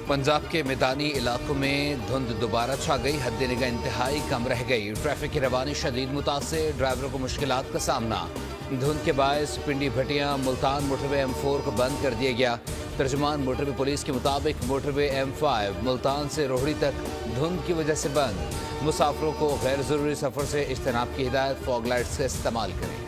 पंजाब के मैदानी इलाकों में धुंध दोबारा छा गई। हद निगाह इंतहाई कम रह गई। ट्रैफिक की रवानी शदीद मुतासिर, ड्राइवरों को मुश्किलात का सामना। धुंध के बायस पिंडी भटिया मुल्तान मोटरवे M4 को बंद कर दिया गया। तर्जुमान मोटरवे पुलिस के मुताबिक मोटरवे M5 मुल्तान से रोहड़ी तक धुंध की वजह से बंद। मुसाफिरों को गैर ज़रूरी सफ़र से इज्तनाब की हिदायत। फॉग लाइट्स का इस्तेमाल करें।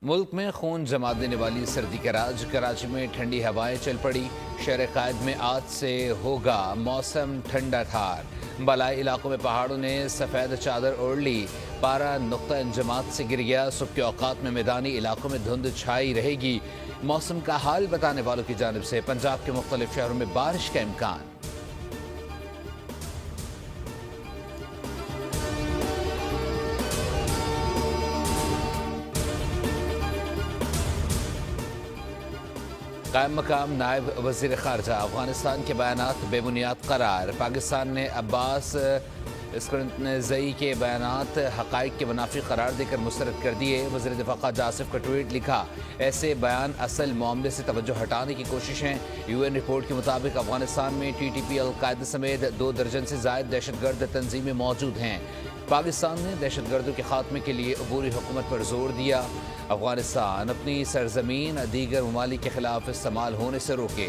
मुल्क में खून जमा देने वाली सर्दी का राज। कराची में ठंडी हवाएं चल पड़ी। शहर कायद में आज से होगा मौसम ठंडा ठार। बलाई इलाकों में पहाड़ों ने सफ़ेद चादर ओढ़ ली। पारा नुक्ता इंजमात से गिर गया। सुबह के औकात में मैदानी इलाकों में धुंध छाई रहेगी। मौसम का हाल बताने वालों की जानिब से पंजाब के मुख्तलिफ शहरों में बारिश का इम्कान। कायम मकाम नायब वज़ीर ख़ारजा अफ़ग़ानिस्तान के बयानात बेबुनियाद करार। पाकिस्तान ने अब्बास इस्कंदरज़ई के बयानात हक़ाइक़ के मुनाफ़ी करार देकर मुस्तरद कर दिए। वज़ीर दिफ़ा ख़ारजा आसिफ का ट्वीट लिखा, ऐसे बयान असल मामले से तवज्जो हटाने की कोशिश हैं। UN रिपोर्ट के मुताबिक अफ़ग़ानिस्तान में TTP अलकायदा समेत 2 दर्जन से ज़ायद दहशतगर्द तंजीमें मौजूद हैं। पाकिस्तान ने दहशतगर्दों के खात्मे के लिए अबूरी हुकूमत पर जोर दिया। अफ़ग़ानिस्तान अपनी सरजमीन दीगर ममालिक के खिलाफ इस्तेमाल होने से रोके।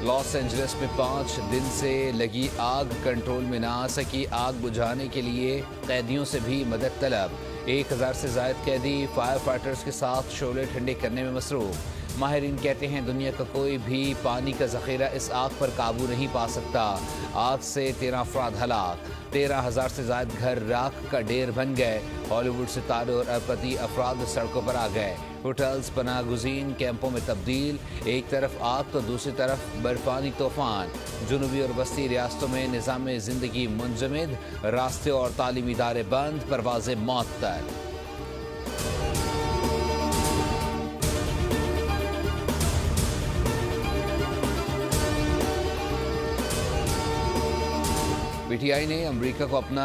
लॉस एंजलिस में 5 दिन से लगी आग कंट्रोल में ना आ सकी। आग बुझाने के लिए कैदियों से भी मदद तलब। 1000 से ज़ायद कैदी फायर फाइटर्स के साथ शोले ठंडे करने में मसरूफ़। माहिरीन कहते हैं दुनिया का कोई भी पानी का ज़ख़ीरा इस आग पर काबू नहीं पा सकता। आग से 13 अफराद हलाक। 13,000 से ज़ायद घर राख का ढेर बन गए। हॉलीवुड सितारे और अरबपति अफराद सड़कों पर आ गए। होटल्स पनाह गुज़ीन कैंपों में तब्दील। एक तरफ आग तो दूसरी तरफ बर्फानी तूफ़ान। जुनूबी और वस्ती रियासतों में निज़ाम ज़िंदगी मुंजमद। रास्ते और तालीमी इदारे बंद। परवाज़ें मअतल। PTI ने अमेरिका को अपना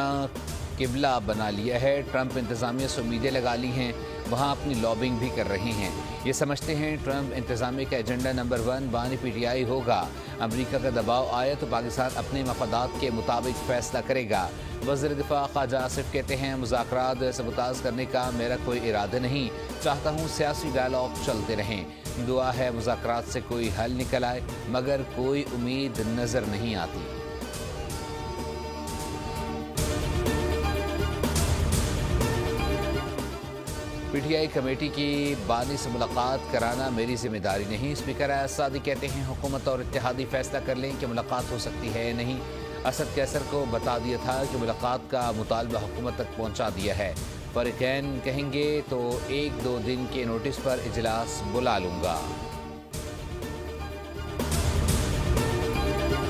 किबला बना लिया है। ट्रंप इंतज़ामिया से उम्मीदें लगा ली हैं। वहाँ अपनी लॉबिंग भी कर रहे हैं। ये समझते हैं ट्रंप इंतज़ामिया का एजेंडा नंबर 1 बानी PTI होगा। अमेरिका का दबाव आए तो पाकिस्तान अपने मफादात के मुताबिक फ़ैसला करेगा। वज़ीर दिफ़ा ख़ारजा आसिफ कहते हैं मुज़ाकरात सबताज़ करने का मेरा कोई इरादा नहीं। चाहता हूँ सियासी डायलॉग चलते रहें। दुआ है मुज़ाकरात से कोई हल निकल आए, मगर कोई उम्मीद नज़र नहीं आती। PTI कमेटी की बानी से मुलाकात कराना मेरी जिम्मेदारी नहीं। स्पीकर अयाज सादी कहते हैं हुकूमत और इत्तेहादी फैसला कर लें कि मुलाकात हो सकती है या नहीं। असद कैसर को बता दिया था कि मुलाकात का मुतालबा हुकूमत तक पहुँचा दिया है। फरीकैन कहेंगे तो 1-2 दिन के नोटिस पर इजलास बुला लूँगा।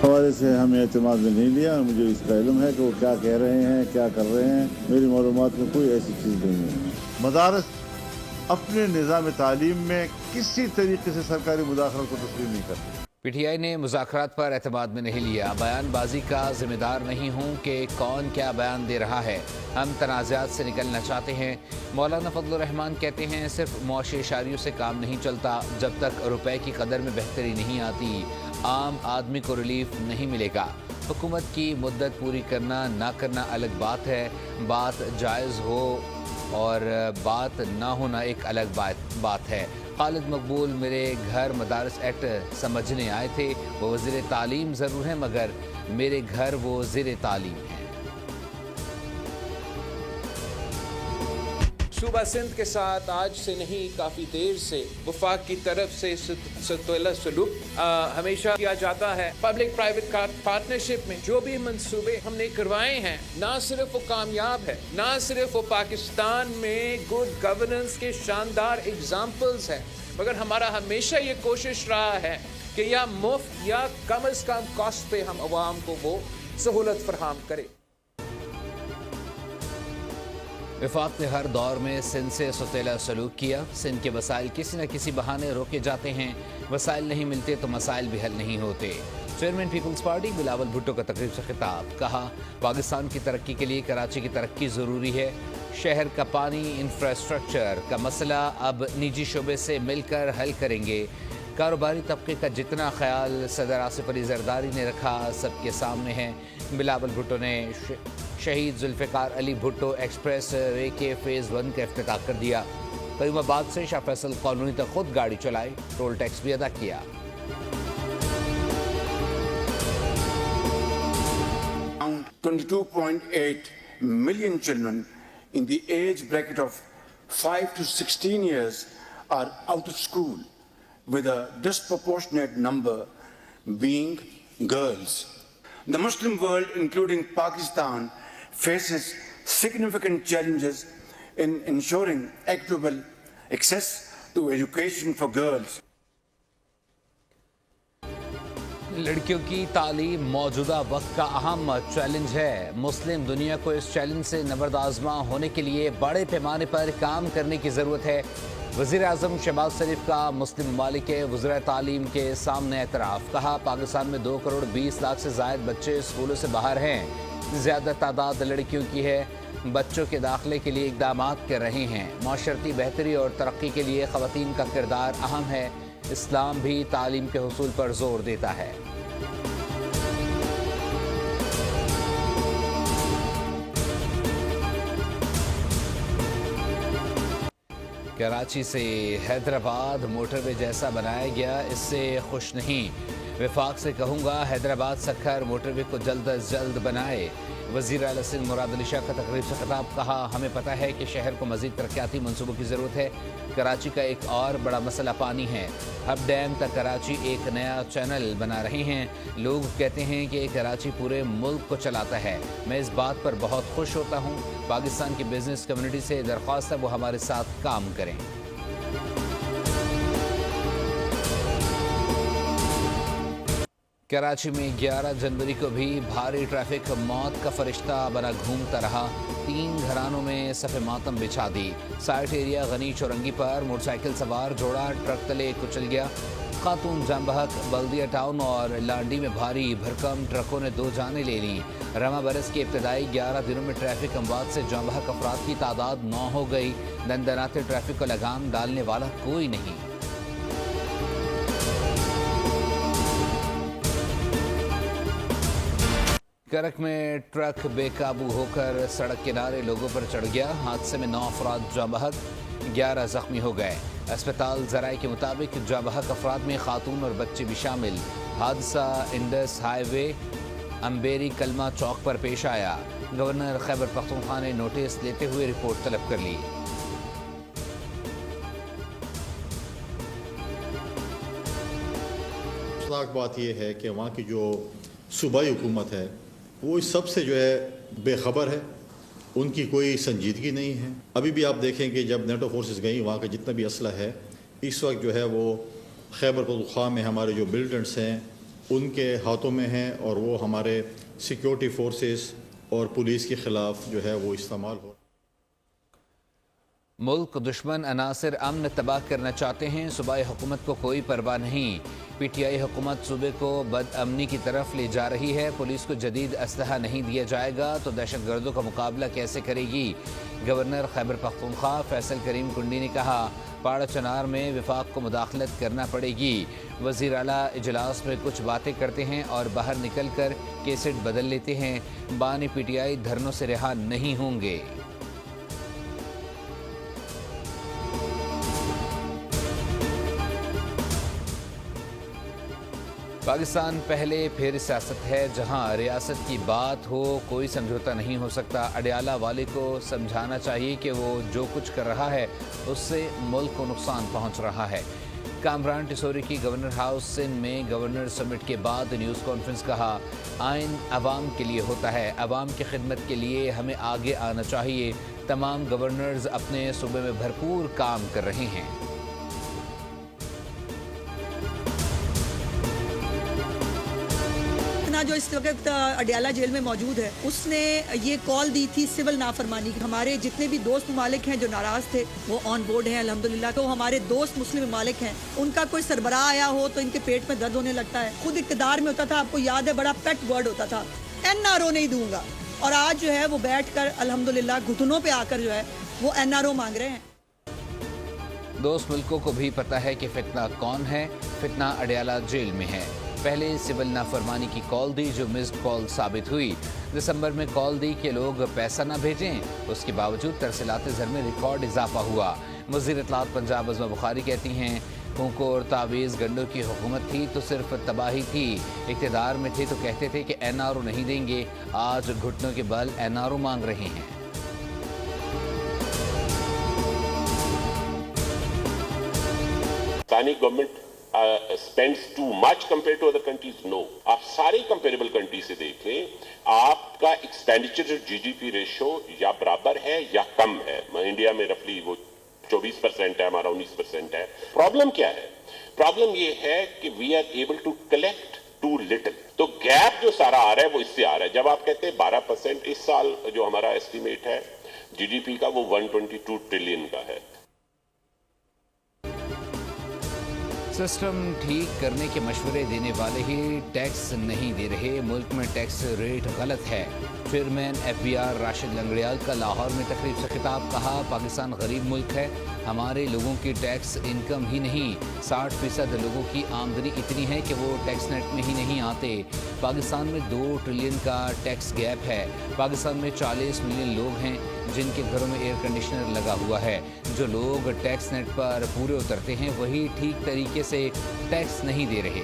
हवाले से हमें एतमाद में नहीं लिया। मुझे इसका इल्म है कि वो क्या कह रहे हैं, क्या कर रहे हैं। मेरी मालूमात में कोई ऐसी चीज़ नहीं है। मदारस अपने निज़ाम तालीम में किसी तरीके से सरकारी मुदाखलत को तस्लीम नहीं करते। PTI ने मुज़ाकरात पर एतमाद में नहीं लिया। बयानबाजी का जिम्मेदार नहीं हूँ कि कौन क्या बयान दे रहा है। हम तनाज़ात से निकलना चाहते हैं। मौलाना फजलुर रहमान कहते हैं सिर्फ मुआशी इशारियों से काम नहीं चलता। जब तक रुपए की कदर में बेहतरी नहीं आती, आम आदमी को रिलीफ नहीं मिलेगा। हुकूमत की मुद्दत पूरी करना ना करना अलग बात है। बात जायज़ हो और बात ना होना एक अलग बात है। खालिद मकबूल मेरे घर मदारस एक्ट समझने आए थे। वो वज़ीर तालीम ज़रूर हैं, मगर मेरे घर वो ज़ीर तालीम हैं। सूबा सिंध के साथ आज से नहीं काफ़ी देर से वफाक की तरफ से सलूक हमेशा किया जाता है। पब्लिक प्राइवेट पार्टनरशिप में जो भी मंसूबे हमने करवाए हैं, ना सिर्फ वो कामयाब है, ना सिर्फ वो पाकिस्तान में गुड गवर्नेंस के शानदार एग्जाम्पल्स हैं, मगर हमारा हमेशा ये कोशिश रहा है कि या मुफ्त या कम अज़ कम कॉस्ट पे हम अवाम को वो सहूलत फराहम करें। वफाक ने हर दौर में सिंध से सौतेला सलूक किया। सिंध के वसाइल किसी न किसी बहाने रोके जाते हैं। वसाइल नहीं मिलते तो मसाइल भी हल नहीं होते। Chairman peoples party Bilawal Bhutto का तकरीब से खिताब, कहा पाकिस्तान की तरक्की के लिए कराची की तरक्की ज़रूरी है। शहर का पानी इंफ्रास्ट्रक्चर का मसला अब निजी शोबे से मिलकर हल करेंगे। कारोबारी तबके का जितना ख्याल सदर आसिफ अली जरदारी ने रखा सबके सामने है। बिलावल भुट्टो ने शहीद जुल्फ़िकार अली भुट्टो एक्सप्रेस वे के फ़ेज़ 1 का इफ्तिताह कर दिया। करीमाबाद से शाह फैसल कॉलोनी तक खुद गाड़ी चलाई, टोल टैक्स भी अदा किया। Around 22.8 million children in the age bracket of 5 to 16 years are out of school, with a disproportionate number being girls. The Muslim world, including Pakistan, faces significant challenges in ensuring equitable access to education for girls. लड़कियों की तालीम मौजूदा वक्त का अहम challenge है। मुस्लिम दुनिया को इस चैलेंज से नबर्दाज़मा होने के लिए बड़े पैमाने पर काम करने की ज़रूरत है। वज़ीर-ए-आज़म शहबाज शरीफ का मुस्लिम ममालिक के वज़ीर तालीम के सामने एतराफ़, कहा पाकिस्तान में 2 करोड़ 20 लाख से ज़ायद बच्चे स्कूलों से बाहर हैं। ज़्यादा तादाद लड़कियों की है। बच्चों के दाखिले के लिए इक़दामात कर रहे हैं। माशरती बेहतरी और तरक्की के लिए ख़वातीन का किरदार अहम है। इस्लाम भी तालीम के हुसूल पर जोर देता है। कराची से हैदराबाद मोटरवे जैसा बनाया गया, इससे खुश नहीं। वफाक से कहूँगा हैदराबाद सखर मोटरवे को जल्द अज जल्द बनाए। वज़ीर आला सिंध मुराद अली शाह का तकरीब से खिताब, कहा हमें पता है कि शहर को मज़ीद तरक्याती मनसूबों की ज़रूरत है। कराची का एक और बड़ा मसला पानी है। हब डैम तक कराची एक नया चैनल बना रहे हैं। लोग कहते हैं कि कराची पूरे मुल्क को चलाता है। मैं इस बात पर बहुत खुश होता हूँ। पाकिस्तान की बिजनेस कम्युनिटी से दरख्वास्त है वो हमारे साथ काम करें। कराची में 11 जनवरी को भी भारी ट्रैफिक मौत का फरिश्ता बना घूमता रहा। 3 घरानों में सफ़े मातम बिछा दी। साइट एरिया गनी चौरंगी पर मोटरसाइकिल सवार जोड़ा ट्रक तले कुचल गया। खातून जान बहक। बल्दिया टाउन और लांडी में भारी भरकम ट्रकों ने 2 जानें ले लीं। रमा बरस के इब्तदाई 11 दिनों में ट्रैफिक अमवात से जान बहक अफराद की तादाद 9 हो गई। दनदनाते ट्रैफिक को लगाम डालने वाला कोई नहीं। करक में ट्रक बेकाबू होकर सड़क किनारे लोगों पर चढ़ गया। हादसे में 9 अफराद जाँ बहक, 11 जख्मी हो गए। अस्पताल ज़राए के मुताबिक जाँ बहक अफराद में खातून और बच्चे भी शामिल। हादसा इंडस हाईवे अम्बेरी कलमा चौक पर पेश आया। गवर्नर खैबर पख्तूनख्वा ने नोटिस लेते हुए रिपोर्ट तलब कर ली। बात यह है कि वहाँ की जो सूबाई हुकूमत है वो इस सब से जो है बेखबर है। उनकी कोई संजीदगी नहीं है। अभी भी आप देखें कि जब नेटो फोर्सेस गई, वहाँ का जितना भी असला है इस वक्त जो है वो खैबर पख्तूनख्वा में हमारे जो मिलिटेंट्स हैं उनके हाथों में हैं और वो हमारे सिक्योरिटी फोर्सेस और पुलिस के ख़िलाफ़ जो है वो इस्तेमाल हो। मुल्क दुश्मन अनासिर अमन तबाह करना चाहते हैं। सूबाई हुकूमत को कोई परवाह नहीं। पीटीआई हुकूमत सूबे को बदअमनी की तरफ ले जा रही है। पुलिस को जदीद असलहा नहीं दिया जाएगा तो दहशतगर्दों का मुकाबला कैसे करेगी। गवर्नर खैबर पख्तूनख्वा फैसल करीम कुंडी ने कहा पाड़ा चनार में विफाक को मुदाखलत करना पड़ेगी। वज़ीर आला इजलास में कुछ बातें करते हैं और बाहर निकल कर कैसेट बदल लेते हैं। बानी पीटीआई धरनों से रिहा नहीं होंगे। पाकिस्तान पहले फिर सियासत है। जहां रियासत की बात हो कोई समझौता नहीं हो सकता। अडियाला वाले को समझाना चाहिए कि वो जो कुछ कर रहा है उससे मुल्क को नुकसान पहुंच रहा है। कामरान टिसोरी की गवर्नर हाउस सिंध में गवर्नर समिट के बाद न्यूज़ कॉन्फ्रेंस, कहा आइन अवाम के लिए होता है। अवाम की खिदमत के लिए हमें आगे आना चाहिए। तमाम गवर्नर्स अपने सूबे में भरपूर काम कर रहे हैं। जो इस वक्त अडियाला जेल में मौजूद है, उसने ये कॉल दी थी सिविल नाफरमानी की। हमारे जितने भी दोस्त ममालिक हैं जो नाराज़ थे वो ऑन बोर्ड हैं अल्हम्दुलिल्लाह। तो हमारे दोस्त मुस्लिम ममालिक हैं, उनका कोई सरबराह आया हो तो इनके पेट में दर्द होने लगता है। खुद इक़्तिदार में होता था, आपको याद है, बड़ा पेट वर्ड होता था, NRO नहीं दूंगा, और आज जो है वो बैठ कर अल्हम्दुलिल्लाह घुटनों पे आकर जो है वो NRO मांग रहे हैं। दोस्त मुल्कों को भी पता है कि फितना कौन है। फितना अडियाला जेल में है। पहले सिविल नाफरमानी की कॉल दी जो मिस्ड कॉल साबित हुई। दिसंबर में कॉल दी कि लोग पैसा न भेजें, उसके बावजूद तरसीलात ज़र में रिकॉर्ड इजाफा हुआ। वज़ीर इत्तलात पंजाब अज़मा बुखारी कहती हैं, फूंको और तावीज़ गंडों की हुकूमत थी तो सिर्फ तबाही थी। इक़्तिदार में थे तो कहते थे कि NRO नहीं देंगे, आज घुटनों के बल NRO मांग रहे हैं। Pakistani government spends too much compared to other countries? No. आप सारी comparable countries से देख लें, आपका expenditure to GDP ratio या बराबर है या कम है। इंडिया में रफली वो 24% है, हमारा 19% है। प्रॉब्लम क्या है? प्रॉब्लम ये है कि we are able to collect too little। तो गैप जो सारा आ रहा है वो इससे आ रहा है। जब आप कहते हैं 12% इस साल जो हमारा एस्टिमेट है GDP का, वो 122 ट्रिलियन का है। सिस्टम ठीक करने के मशवरे देने वाले ही टैक्स नहीं दे रहे। मुल्क में टैक्स रेट गलत है। चेयरमैन FBR राशिद लंगड़ियाल का लाहौर में तकरीब से खिताब। कहा, पाकिस्तान गरीब मुल्क है, हमारे लोगों की टैक्स इनकम ही नहीं, 60% लोगों की आमदनी इतनी है कि वो टैक्स नेट में ही नहीं आते। पाकिस्तान में 2 ट्रिलियन का टैक्स गैप है। पाकिस्तान में 40 मिलियन लोग हैं जिनके घरों में एयर कंडीशनर लगा हुआ है। जो लोग टैक्स नेट पर पूरे उतरते हैं वही ठीक तरीके से टैक्स नहीं दे रहे।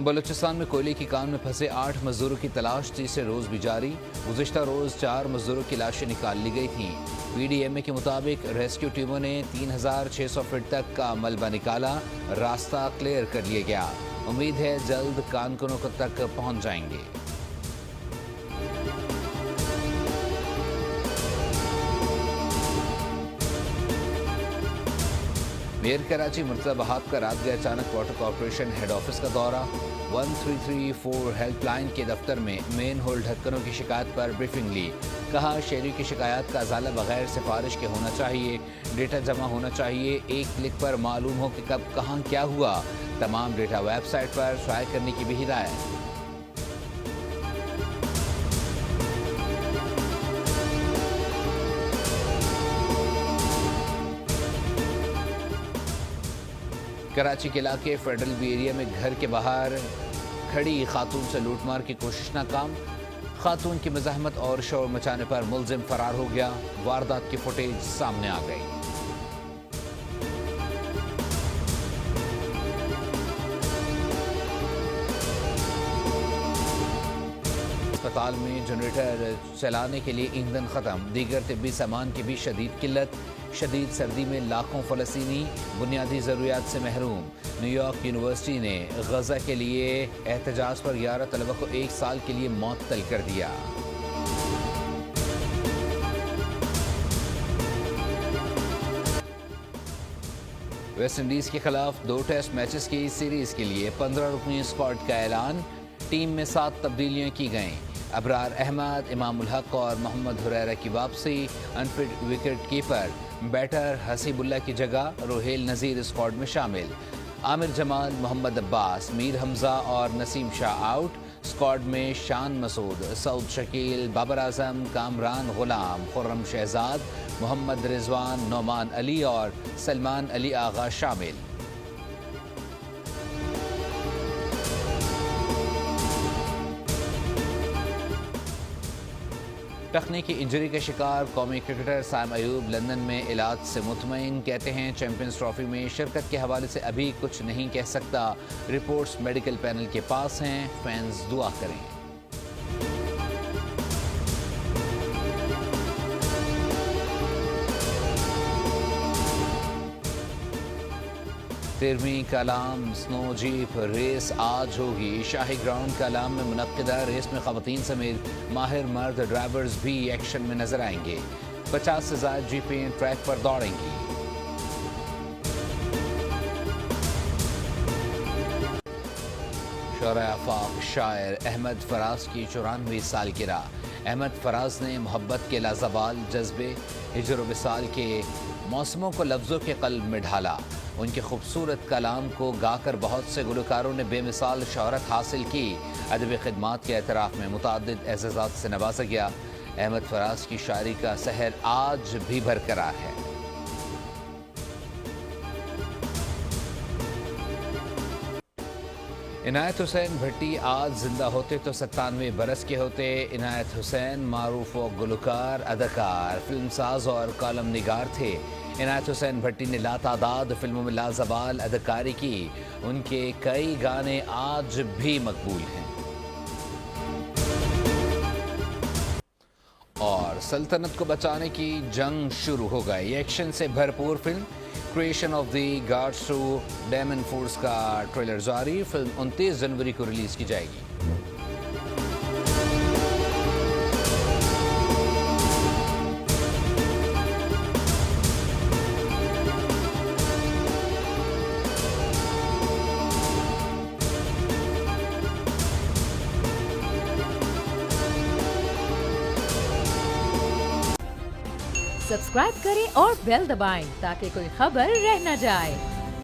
बलूचिस्तान में कोयले की कान में फंसे 8 मजदूरों की तलाश तीसरे रोज भी जारी। गुज़िश्ता रोज 4 मजदूरों की लाशें निकाल ली गई थीं। PDMA के मुताबिक रेस्क्यू टीमों ने 3600 फीट तक का मलबा निकाला, रास्ता क्लियर कर लिया गया। उम्मीद है जल्द कानकुनों तक पहुंच जाएंगे। मेयर कराची मुर्तज़ा वहाब का रात गए अचानक वाटर कॉरपोरेशन हेड ऑफिस का दौरा। 1334 हेल्पलाइन के दफ्तर में मेन होल ढक्कनों की शिकायत पर ब्रीफिंग ली। कहा, शहरी की शिकायत का अजाला बगैर सिफारिश के होना चाहिए, डेटा जमा होना चाहिए, एक क्लिक पर मालूम हो कि कब कहाँ क्या हुआ। तमाम डेटा वेबसाइट पर शाया करने की भी हिदायत। कराची के इलाके फेडरल बी एरिया में घर के बाहर खड़ी खातून से लूटमार की कोशिश नाकाम। खातून की मज़ाहमत और शोर मचाने पर मुलजिम फरार हो गया। वारदात की फुटेज सामने आ गई। अस्पताल में जनरेटर चलाने के लिए ईंधन खत्म। दीगर तिब्बी सामान की भी शदीद किल्लत। शदीद सर्दी में लाखों फ़लस्तीनी बुनियादी ज़रूरियात से महरूम। न्यूयॉर्क यूनिवर्सिटी ने गज़ा के लिए एहतजाज पर 11 तलबा को 1 साल के लिए मुअत्तल कर दिया। वेस्ट इंडीज़ के खिलाफ 2 टेस्ट मैचेस की सीरीज के लिए 15 रुकनी स्क्वाड का ऐलान। टीम में 7 तब्दीलियां की गईं। अबरार अहमद, इमामुल हक और मोहम्मद हुरैरा की वापसी। Unfit wicket keeper batter Haseebullah की जगह रोहेल नज़ीर स्क्वाड में शामिल। आमिर जमाल, मोहम्मद अब्बास, मीर हमजा और नसीम शाह आउट। स्क्वाड में शान मसूद, सऊद शकील, बाबर आजम, कामरान गुलाम, खुर्रम शहजाद, मोहम्मद रिजवान, नौमान अली और सलमान अली आगा शामिल। टखने की इंजरी के शिकार कौमी क्रिकेटर साइम अयूब लंदन में इलाज से मुतमईन। कहते हैं चैंपियंस ट्रॉफी में शिरकत के हवाले से अभी कुछ नहीं कह सकता। रिपोर्ट्स मेडिकल पैनल के पास हैं, फैंस दुआ करें। 13वीं कालाम स्नो जीप रेस आज होगी। शाही ग्राउंड कालाम में मुनक्किदा रेस में ख़वातीन समेत माहिर मर्द ड्राइवर्स भी एक्शन में नजर आएंगे। 50 से ज्यादा जीपें ट्रैक पर दौड़ेंगी। शोरा आफाक शायर अहमद फराज की 94वीं सालगिरह। अहमद फराज ने मोहब्बत के लाजवाल जज्बे, हिजर विसाल के मौसमों को लफ्ज़ों के क़ल्ब में ढाला। उनके खूबसूरत कलाम को गाकर बहुत से गुलकारों ने बेमिसाल शोहरत हासिल की। अदबी खिदमात के एतराफ़ में मुतअद्दिद एज़ाज़ात से नवाजा गया। अहमद फराज की शायरी का सहर आज भी बरकरार है। इनायत हुसैन भट्टी आज जिंदा होते तो 97 बरस के होते। इनायत हुसैन मारूफ व गुलकार, अदाकार, फिल्मसाज और कॉलम निगार थे। इनायत हुसैन भट्टी ने लातादाद फिल्मों में लाजवाल अदाकारी की। उनके कई गाने आज भी मकबूल हैं। और सल्तनत को बचाने की जंग शुरू हो गई। एक्शन से भरपूर film creation of the gods two demon force का ट्रेलर जारी। फिल्म 29 जनवरी को रिलीज की जाएगी। सब्सक्राइब करें और बेल दबाएं ताकि कोई खबर रह न जाए।